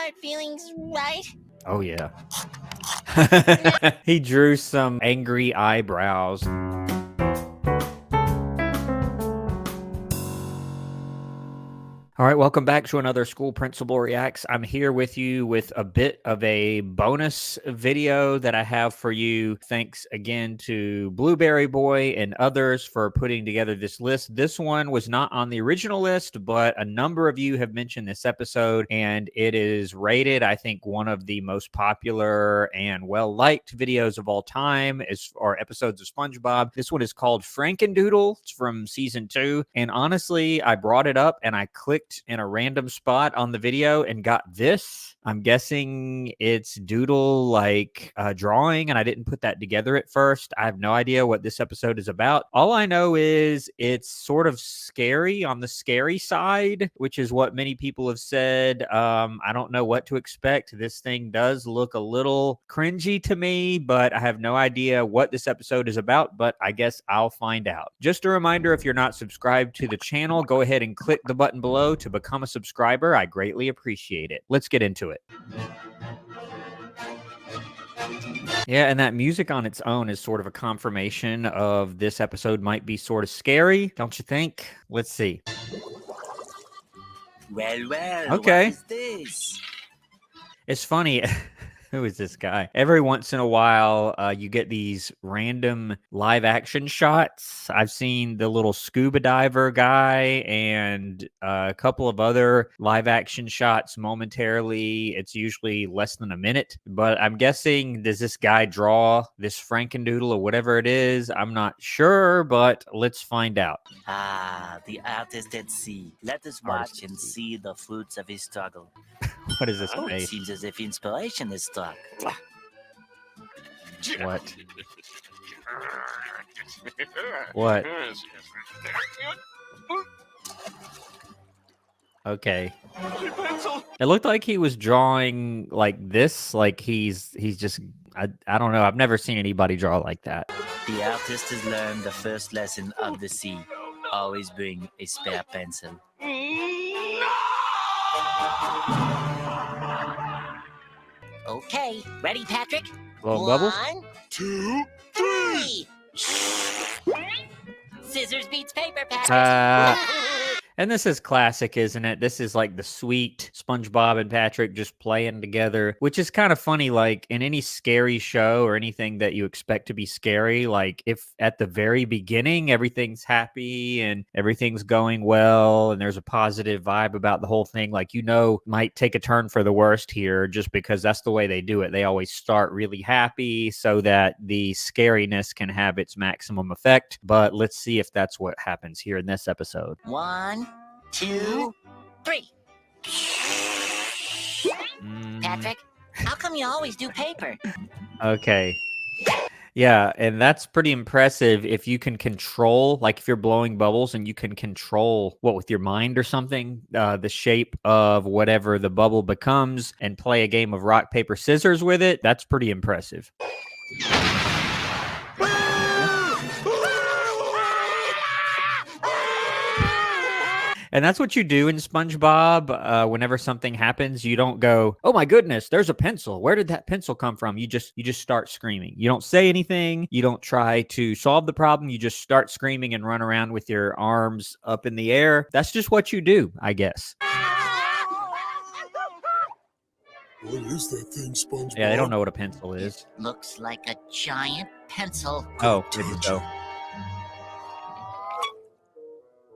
hurt feelings, right? Oh, yeah. He drew some angry eyebrows. All right, welcome back to another School Principal Reacts. I'm here with you with a bit of a bonus video that I have for you. Thanks again to Blueberry Boy and others for putting together this list. This one was not on the original list, but a number of you have mentioned this episode, and it is rated, I think, one of the most popular and well-liked videos of all time are episodes of SpongeBob. This one is called Frankendoodle. It's from season 2, and honestly, I brought it up and I clicked in a random spot on the video and got this. I'm guessing it's Doodle like drawing, and I didn't put that together at first. I have no idea what this episode is about. All I know is it's sort of scary, on the scary side, which is what many people have said. I don't know what to expect. This thing does look a little cringy to me, but I have no idea what this episode is about, but I guess I'll find out. Just a reminder, if you're not subscribed to the channel, go ahead and click the button below to become a subscriber. I greatly appreciate it. Let's get into it. Yeah, and that music on its own is sort of a confirmation of this episode might be sort of scary, don't you think? Let's see. Well, Okay. what is this? It's funny. Who is this guy? Every once in a while, you get these random live action shots. I've seen the little scuba diver guy and a couple of other live action shots momentarily. It's usually less than a minute, but I'm guessing, does this guy draw this Frankendoodle or whatever it is? I'm not sure, but let's find out. Ah, the artist at sea. Let us watch and see the fruits of his struggle. What is this It face? seems as if inspiration is struck. What? What? Okay. It looked like he was drawing like this, like he's just, I don't know. I've never seen anybody draw like that. The artist has learned the first lesson of the sea. Always bring a spare pencil. Okay, ready, Patrick? Little bubbles? 1, 2, 3. Scissors beats paper, Patrick. And this is classic, isn't it? This is like the sweet SpongeBob and Patrick just playing together, which is kind of funny. Like in any scary show or anything that you expect to be scary, like if at the very beginning everything's happy and everything's going well and there's a positive vibe about the whole thing, like, you know, might take a turn for the worst here just because that's the way they do it. They always start really happy so that the scariness can have its maximum effect. But let's see if that's what happens here in this episode. 1, 2, 3. Patrick, how come you always do paper? Okay. Yeah, and that's pretty impressive if you can control, like if you're blowing bubbles and you can control, what, with your mind or something, the shape of whatever the bubble becomes and play a game of rock, paper, scissors with it. That's pretty impressive. And that's what you do in SpongeBob. Whenever something happens, you don't go, "Oh my goodness, there's a pencil. Where did that pencil come from?" You just start screaming. You don't say anything. You don't try to solve the problem. You just start screaming and run around with your arms up in the air. That's just what you do, I guess. What is that thing, SpongeBob? Yeah, they don't know what a pencil is. It looks like a giant pencil. Oh, there you go.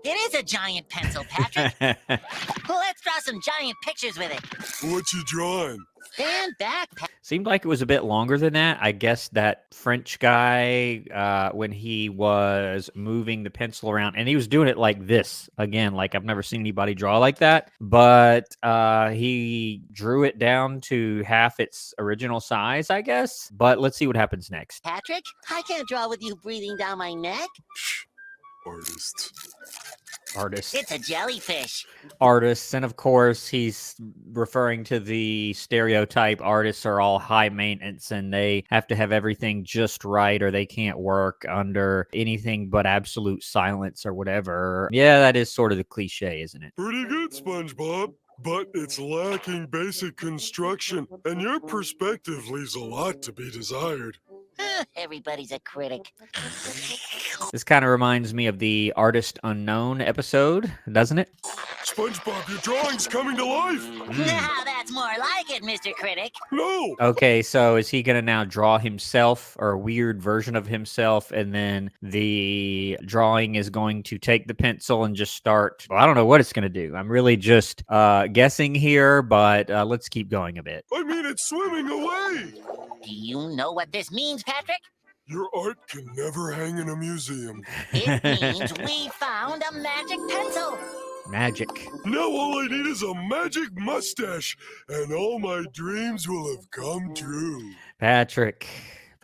It is a giant pencil, Patrick. Let's draw some giant pictures with it. What you drawing? Stand back, Patrick. Seemed like it was a bit longer than that. I guess that French guy, when he was moving the pencil around, and he was doing it like this, again, like I've never seen anybody draw like that, but he drew it down to half its original size, I guess. But let's see what happens next. Patrick, I can't draw with you breathing down my neck. Artist. It's a jellyfish. Artists, and of course he's referring to the stereotype artists are all high maintenance and they have to have everything just right or they can't work under anything but absolute silence or whatever. Yeah, that is sort of the cliche, isn't it? Pretty good, SpongeBob. but it's lacking basic construction, and your perspective leaves a lot to be desired. Everybody's a critic. This kind of reminds me of the Artist Unknown episode, doesn't it? SpongeBob, your drawing's coming to life! Now that's more like it, Mr. Critic. No! Okay, so is he going to now draw himself or a weird version of himself, and then the drawing is going to take the pencil and just start? Well, I don't know what it's going to do. I'm really just guessing here, but let's keep going a bit. I mean, it's swimming away! Do you know what this means, Patrick? Your art can never hang in a museum. It means we found a magic pencil. Magic. Now all I need is a magic mustache, and all my dreams will have come true. Patrick.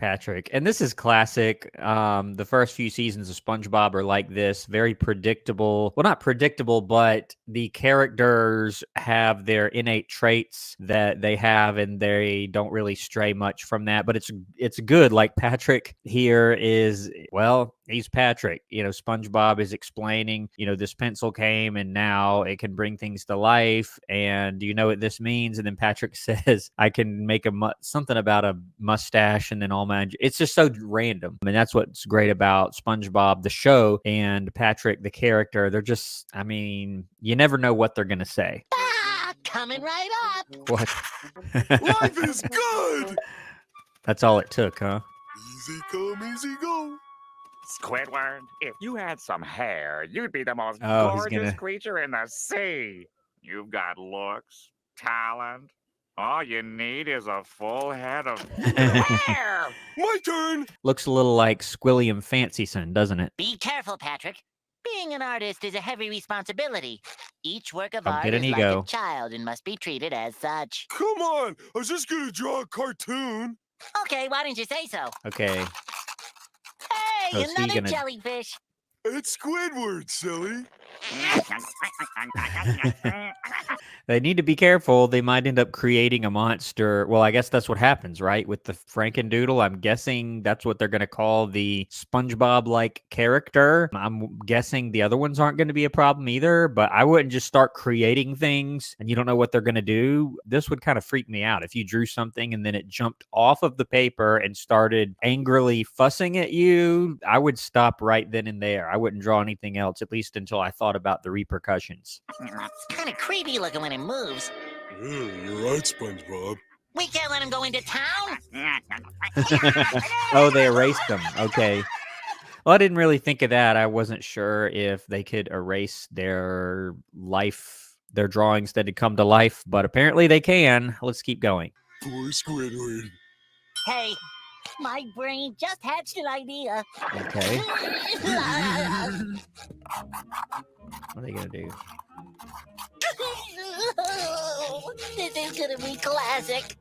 And this is classic. The first few seasons of SpongeBob are like this, very predictable. Well, not predictable, but the characters have their innate traits that they have, and they don't really stray much from that. But it's good. Like Patrick here is, well, he's Patrick. You know, SpongeBob is explaining, you know, this pencil came and now it can bring things to life. And do you know what this means? And then Patrick says, I can make something about a mustache, and then all my, it's just so random. And that's what's great about SpongeBob, the show, and Patrick, the character. They're just, I mean, you never know what they're going to say. Coming right up. What? Life is good! That's all it took, huh? Easy come, easy go. Squidward, if you had some hair, you'd be the most Oh, he's gorgeous gonna- creature in the sea. You've got looks, talent. All you need is a full head of hair. My turn! Looks a little like Squilliam Fancyson, doesn't it? Be careful, Patrick. Being an artist is a heavy responsibility. Each work of Don't art get is an like ego. a child and must be treated as such. Come on! I was just gonna draw a cartoon. Okay, why didn't you say so? Okay. Hey, Oh, so you're another gonna- jellyfish. It's Squidward, silly. They need to be careful. They might end up creating a monster. Well, I guess that's what happens, right? With the Frankendoodle, I'm guessing that's what they're going to call the SpongeBob-like character. I'm guessing the other ones aren't going to be a problem either, but I wouldn't just start creating things and you don't know what they're going to do. This would kind of freak me out. If you drew something and then it jumped off of the paper and started angrily fussing at you, I would stop right then and there. I wouldn't draw anything else, at least until I thought about the repercussions. It's kind of creepy looking when it moves. Yeah, you're right, SpongeBob. We can't let him go into town. Oh, they erased them. Okay. Well, I didn't really think of that. I wasn't sure if they could erase their drawings that had come to life, but apparently they can. Let's keep going. Poor Squidward. Hey, my brain just hatched an idea. Okay. What are they going to do? This is gonna be classic.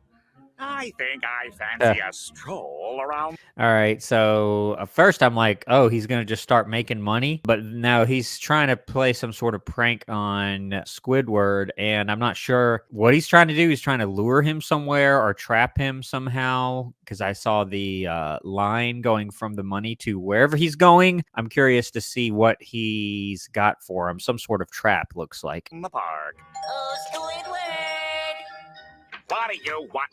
I think I fancy a stroll around. All right. So first I'm like, oh, he's going to just start making money. But now he's trying to play some sort of prank on Squidward. And I'm not sure what he's trying to do. He's trying to lure him somewhere or trap him somehow. Because I saw the line going from the money to wherever he's going. I'm curious to see what he's got for him. Some sort of trap, looks like. In the park. Oh, Squidward! What do you want?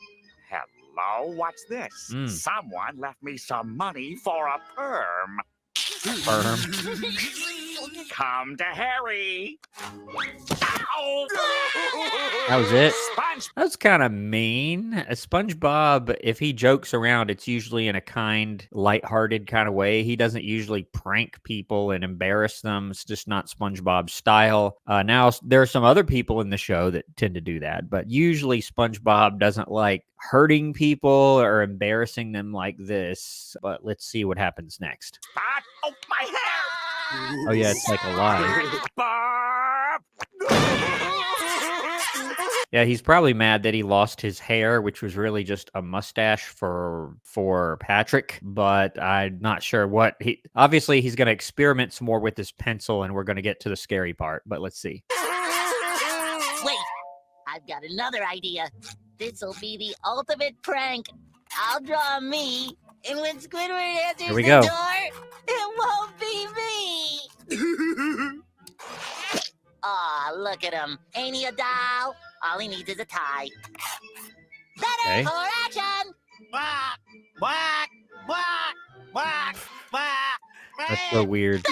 Hello, what's this? Mm. Someone left me some money for a perm. Firm. Come to Harry. Ow! That was it. Sponge. That's kind of mean. SpongeBob, if he jokes around, it's usually in a kind, lighthearted kind of way. He doesn't usually prank people and embarrass them. It's just not SpongeBob's style. Now, there are some other people in the show that tend to do that, but usually SpongeBob doesn't like hurting people or embarrassing them like this. But let's see what happens next. Spot. Oh, my hair. Oh, yeah, it's like a lie. Bob. Yeah, he's probably mad that he lost his hair, which was really just a mustache for Patrick. But I'm not sure what he. Obviously, he's going to experiment some more with his pencil, and we're going to get to the scary part. But let's see. Wait, I've got another idea. This'll be the ultimate prank. I'll draw me, and when Squidward answers Here we the go. door, it won't be me. Aw, look at him. Ain't he a doll? All he needs is a tie. Better Okay. for action! Quack, quack, quack, quack, quack. That's so weird.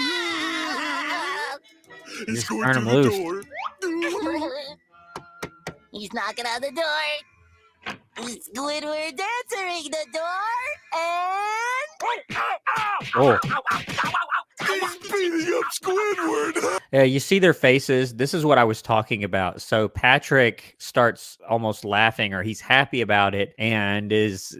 He's Just going turn through him the loose. door. He's knocking on the door. Squidward's answering the door, and... Oh. He's beating up Squidward. Yeah, you see their faces. This is what I was talking about. So Patrick starts almost laughing, or he's happy about it, and is,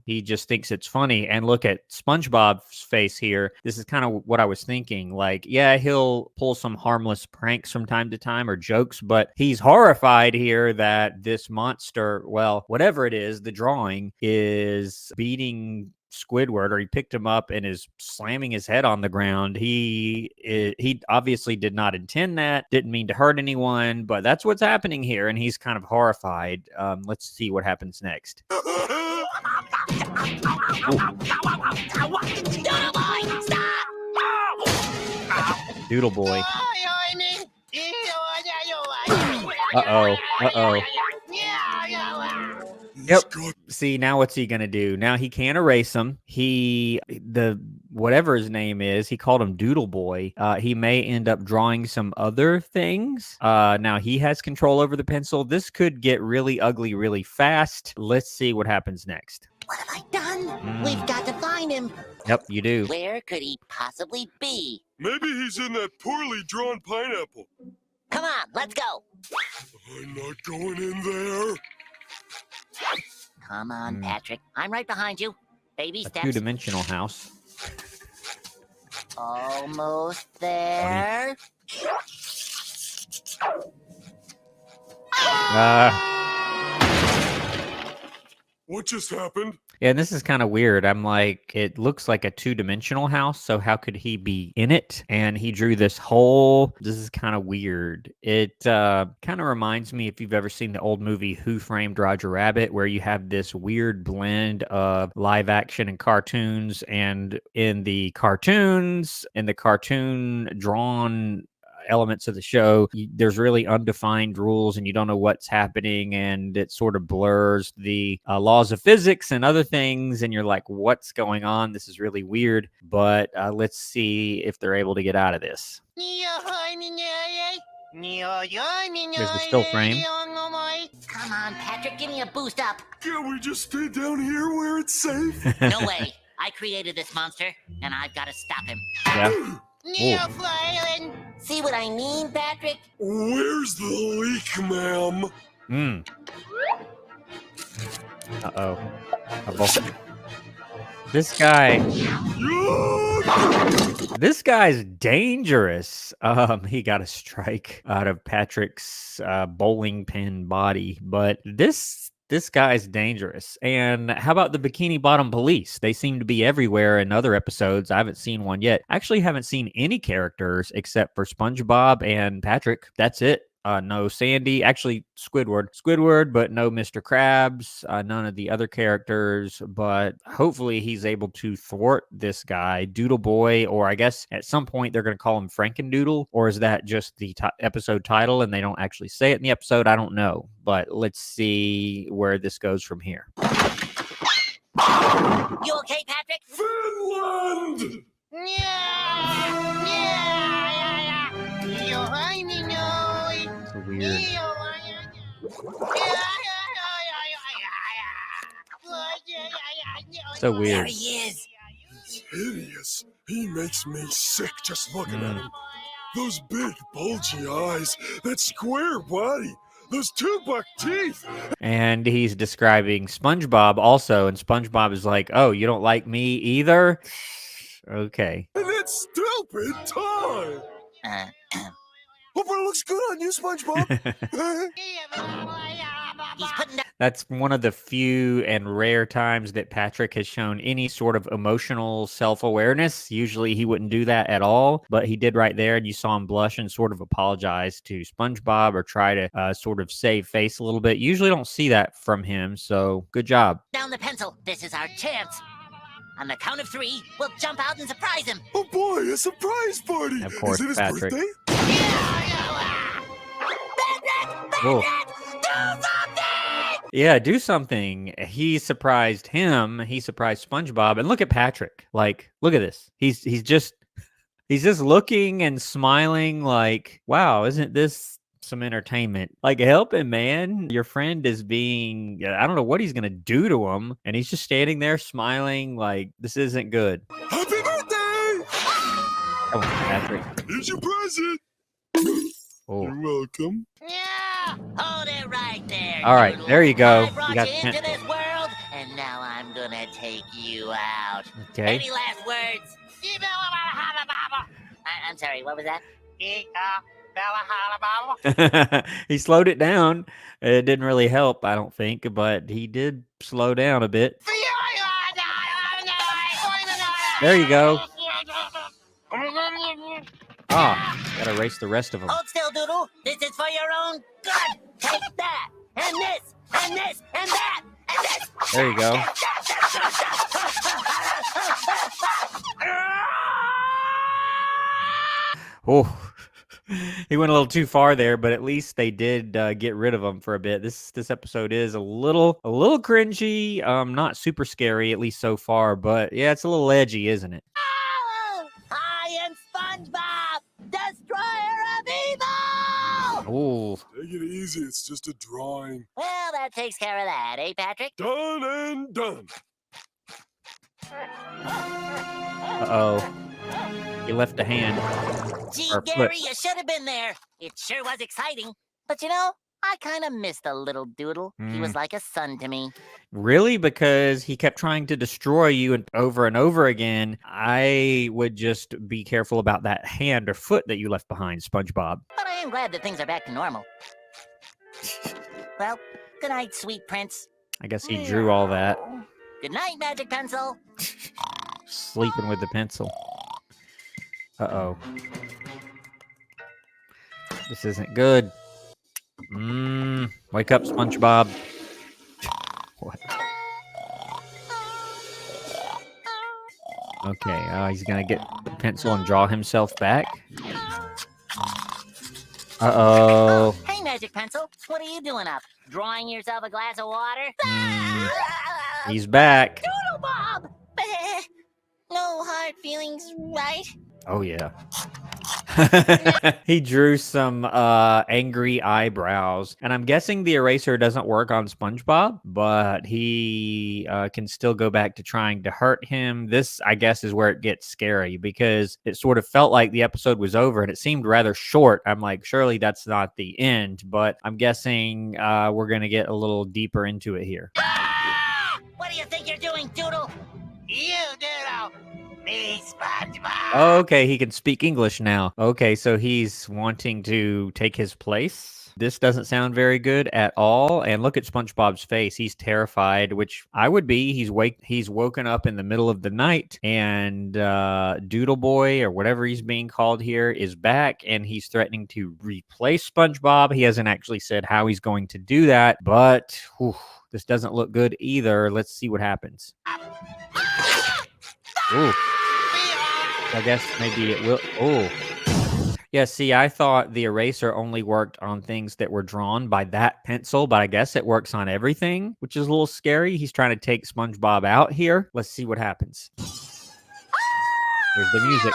he just thinks it's funny. And look at SpongeBob's face here. This is kind of what I was thinking. Like, yeah, he'll pull some harmless pranks from time to time or jokes, but he's horrified here that this monster, well, whatever it is, the drawing is beating Squidward, or he picked him up and is slamming his head on the ground. He obviously did not intend that, didn't mean to hurt anyone, but that's what's happening here, and he's kind of horrified. Let's see what happens next. DoodleBob, stop! Doodle Boy. Uh-oh. Uh-oh. Yep. See, now what's he gonna do? Now he can't erase him. Whatever his name is, he called him Doodle Boy. He may end up drawing some other things. Now he has control over the pencil. This could get really ugly really fast. Let's see what happens next. What have I done? We've got to find him. Yep, you do. Where could he possibly be? Maybe he's in that poorly drawn pineapple. Come on, let's go. I'm not going in there. Come on, Patrick. I'm right behind you. Baby A steps. two-dimensional house. Almost there. What just happened? Yeah, and this is kind of weird. I'm like, it looks like a two-dimensional house, so how could he be in it? And he drew this hole. This is kind of weird. It kind of reminds me, if you've ever seen the old movie Who Framed Roger Rabbit, where you have this weird blend of live action and cartoons, and in the cartoon drawn elements of the show, there's really undefined rules and you don't know what's happening, and it sort of blurs the laws of physics and other things, and you're like, what's going on? This is really weird, but let's see if they're able to get out of this. There's the still frame. Come on, Patrick, give me a boost up. Can't we just stay down here where it's safe? No way. I created this monster, and I've got to stop him. Yeah. See what I mean, Patrick? Where's the leak, ma'am? Uh-oh. This guy's dangerous. He got a strike out of Patrick's bowling pin body, but this guy's dangerous. And how about the Bikini Bottom Police? They seem to be everywhere in other episodes. I haven't seen one yet. I actually haven't seen any characters except for SpongeBob and Patrick. That's it. No Sandy, actually Squidward, but no Mr. Krabs, none of the other characters, but hopefully he's able to thwart this guy, Doodle Boy, or I guess at some point they're going to call him Frankendoodle, or is that just the episode title and they don't actually say it in the episode? I don't know, but let's see where this goes from here. You okay, Patrick? Finland! So weird. So There weird. he is. He's hideous. He makes me sick just looking at him. Those big, bulgy eyes, that square body, those 2 buck teeth. And he's describing SpongeBob also, and SpongeBob is like, oh, you don't like me either? Okay. And that stupid tie. Hope it looks good on you, SpongeBob. He's putting down. That's one of the few and rare times that Patrick has shown any sort of emotional self-awareness. Usually he wouldn't do that at all, but he did right there, and you saw him blush and sort of apologize to SpongeBob or try to sort of save face a little bit. Usually don't see that from him, so good job. Down the pencil. This is our chance. On the count of 3, we'll jump out and surprise him. Oh boy, a surprise party! Of course, Is it his Patrick. birthday? Whoa. Do something! Yeah, do something. He surprised him. He surprised SpongeBob. And look at Patrick. Like, look at this. He's just looking and smiling like, wow, isn't this some entertainment? Like, help him, man. Your friend is being, I don't know what he's going to do to him. And he's just standing there smiling like, this isn't good. Happy birthday! Come on, Patrick. Here's your present. Oh. You're welcome. Yeah! Hold it right there. All right, Doodle. there you go. I brought You got you the into this world, and now I'm gonna take you out. Okay. Any last words? I'm sorry, what was that? He slowed it down. It didn't really help, I don't think, but he did slow down a bit. There you go. Ah, gotta erase the rest of them. Hold still, Doodle. This is for your own good. Take that, and this, and this, and that, and this. There you go. Oh, he went a little too far there, but at least they did get rid of him for a bit. This episode is a little cringy, not super scary, at least so far, but yeah, it's a little edgy, isn't it? I am SpongeBob, destroyer of evil! Oh, Take it easy. It's just a drawing. Well, that takes care of that, eh, Patrick? Done and done. uh-oh. He left a hand. Gee, Or Gary, foot. you should have been there. It sure was exciting. But you know, I kind of missed the little Doodle. He was like a son to me. Really? Because he kept trying to destroy you and over again. I would just be careful about that hand or foot that you left behind, SpongeBob. But I am glad that things are back to normal. Well, good night, sweet prince. I guess he drew all that. Good night, magic pencil. Sleeping with the pencil. Uh-oh. This isn't good. Wake up, SpongeBob. What? Okay, he's gonna get the pencil and draw himself back. Uh-oh. Hey, magic pencil. What are you doing up? Drawing yourself a glass of water? He's back. DoodleBob! No hard feelings, right? Oh, yeah. He drew some angry eyebrows. And I'm guessing the eraser doesn't work on SpongeBob, but he can still go back to trying to hurt him. This, I guess, is where it gets scary because it sort of felt like the episode was over and it seemed rather short. I'm like, surely that's not the end, but I'm guessing we're going to get a little deeper into it here. What do you think you're doing, Doodle? You Doodle. Me, SpongeBob. Okay, he can speak English now. Okay, so he's wanting to take his place. This doesn't sound very good at all. And look at SpongeBob's face. He's terrified, which I would be. He's woken up in the middle of the night, and Doodle Boy, or whatever he's being called here, is back, and he's threatening to replace SpongeBob. He hasn't actually said how he's going to do that, but this doesn't look good either. Let's see what happens. Ooh. I guess maybe it will. Oh. Yeah, see, I thought the eraser only worked on things that were drawn by that pencil, but I guess it works on everything, which is a little scary. He's trying to take SpongeBob out here. Let's see what happens. There's the music.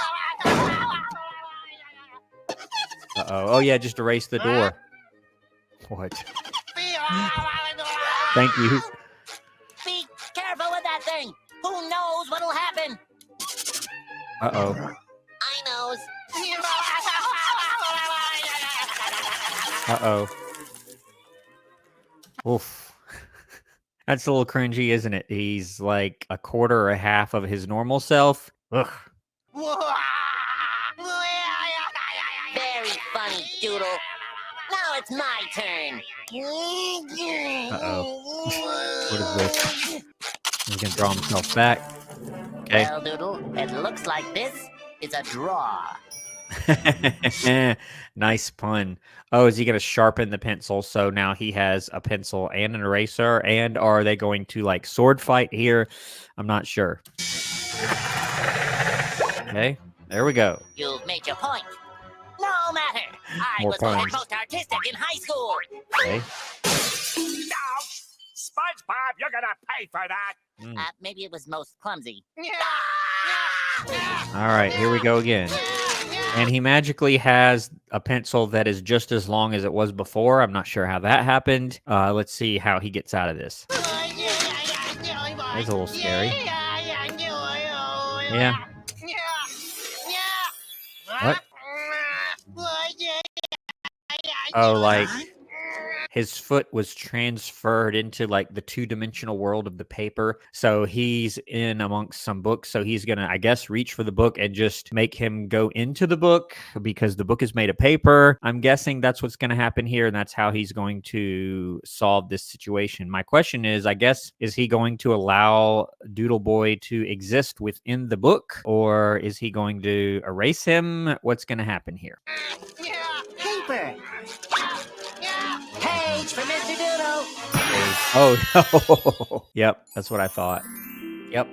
Uh-oh. Oh, yeah, just erase the door. What? Thank you. Be careful with that thing. Who knows what'll happen? Uh-oh. I knows. Uh-oh. Oof. That's a little cringy, isn't it? He's like a quarter or a half of his normal self. Ugh. Very funny, Doodle. Now it's my turn. Uh-oh. What is this? He's gonna draw himself back. Okay. Well, Doodle, it looks like this is a draw. Nice pun. Oh, is he going to sharpen the pencil? So now he has a pencil and an eraser. And are they going to like sword fight here? I'm not sure. Okay, there we go. You've made your point. No matter. I More was voted puns. most artistic in high school. Okay. No! SpongeBob, you're gonna pay for that! Maybe it was most clumsy. All right, here we go again. And he magically has a pencil that is just as long as it was before. I'm not sure how that happened. Let's see how he gets out of this. That's a little scary. Yeah. What? Oh, like his foot was transferred into like the two-dimensional world of the paper. So he's in amongst some books. So he's going to, I guess, reach for the book and just make him go into the book because the book is made of paper. I'm guessing that's what's going to happen here. And that's how he's going to solve this situation. My question is, I guess, is he going to allow Doodle Boy to exist within the book? Or is he going to erase him? What's going to happen here? Paper. Page for Mr. Doodle. Oh, no. Yep, that's what I thought. Yep.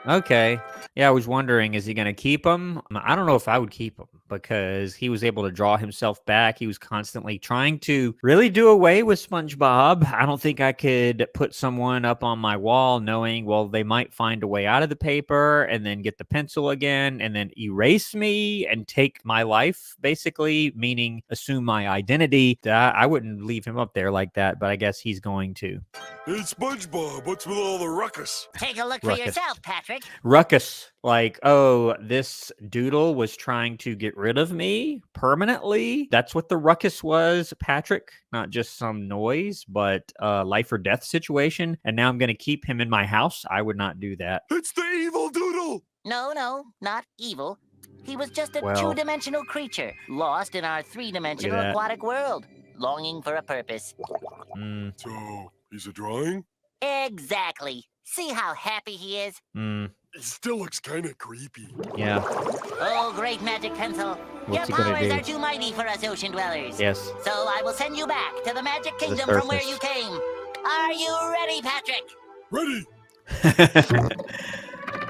Okay. Yeah, I was wondering, is he going to keep him? I don't know if I would keep him because he was able to draw himself back. He was constantly trying to really do away with SpongeBob. I don't think I could put someone up on my wall knowing, well, they might find a way out of the paper and then get the pencil again and then erase me and take my life, basically, meaning assume my identity. I wouldn't leave him up there like that, but I guess he's going to. Hey, SpongeBob, what's with all the ruckus? Take a look for Ruckus. yourself, Patrick. Ruckus. Like, oh, this doodle was trying to get rid of me permanently. That's what the ruckus was, Patrick. Not just some noise, but a life or death situation. And now I'm going to keep him in my house. I would not do that. It's the evil doodle! No, not evil. He was just a Well- two-dimensional creature, lost in our three-dimensional that. aquatic world, longing for a purpose. Mm, So, he's a drawing? Exactly. See how happy he is? He still looks kind of creepy. yeah. Oh, great magic pencil. What's he Your gonna powers do? are too mighty for us ocean dwellers. Yes. So I will send you back to the magic kingdom from where surface. you came. Are you ready, Patrick? Ready?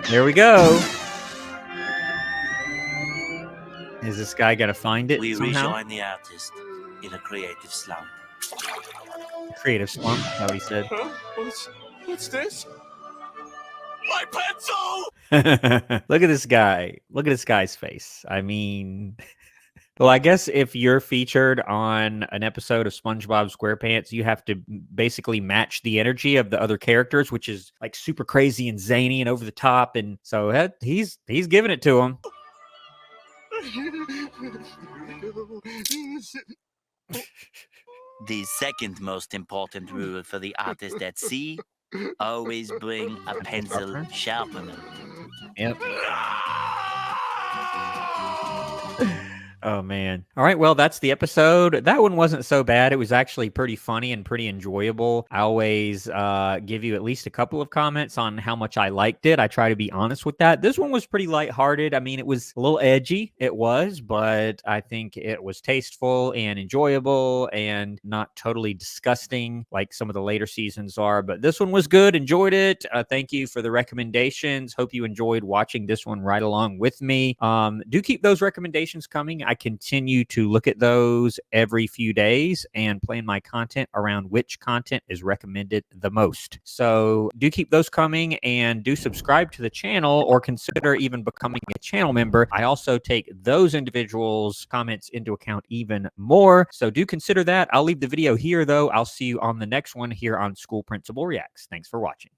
There we go. Is this guy going to find it We somehow? rejoin the artist in a creative slump. Creative slump, that's what he said. Huh? What's this? My pencil! Look at this guy. Look at this guy's face. I mean, well, I guess if you're featured on an episode of SpongeBob SquarePants, you have to basically match the energy of the other characters, which is like super crazy and zany and over the top. And so he's giving it to him. The second most important rule for the artist at sea: always bring a pencil sharpener. Yep. Oh, man. All right. Well, that's the episode. That one wasn't so bad. It was actually pretty funny and pretty enjoyable. I always give you at least a couple of comments on how much I liked it. I try to be honest with that. This one was pretty lighthearted. I mean, it was a little edgy. It was, but I think it was tasteful and enjoyable and not totally disgusting like some of the later seasons are. But this one was good. Enjoyed it. Thank you for the recommendations. Hope you enjoyed watching this one right along with me. Do keep those recommendations coming. I continue to look at those every few days and plan my content around which content is recommended the most. So do keep those coming and do subscribe to the channel or consider even becoming a channel member. I also take those individuals' comments into account even more. So do consider that. I'll leave the video here though. I'll see you on the next one here on School Principal Reacts. Thanks for watching.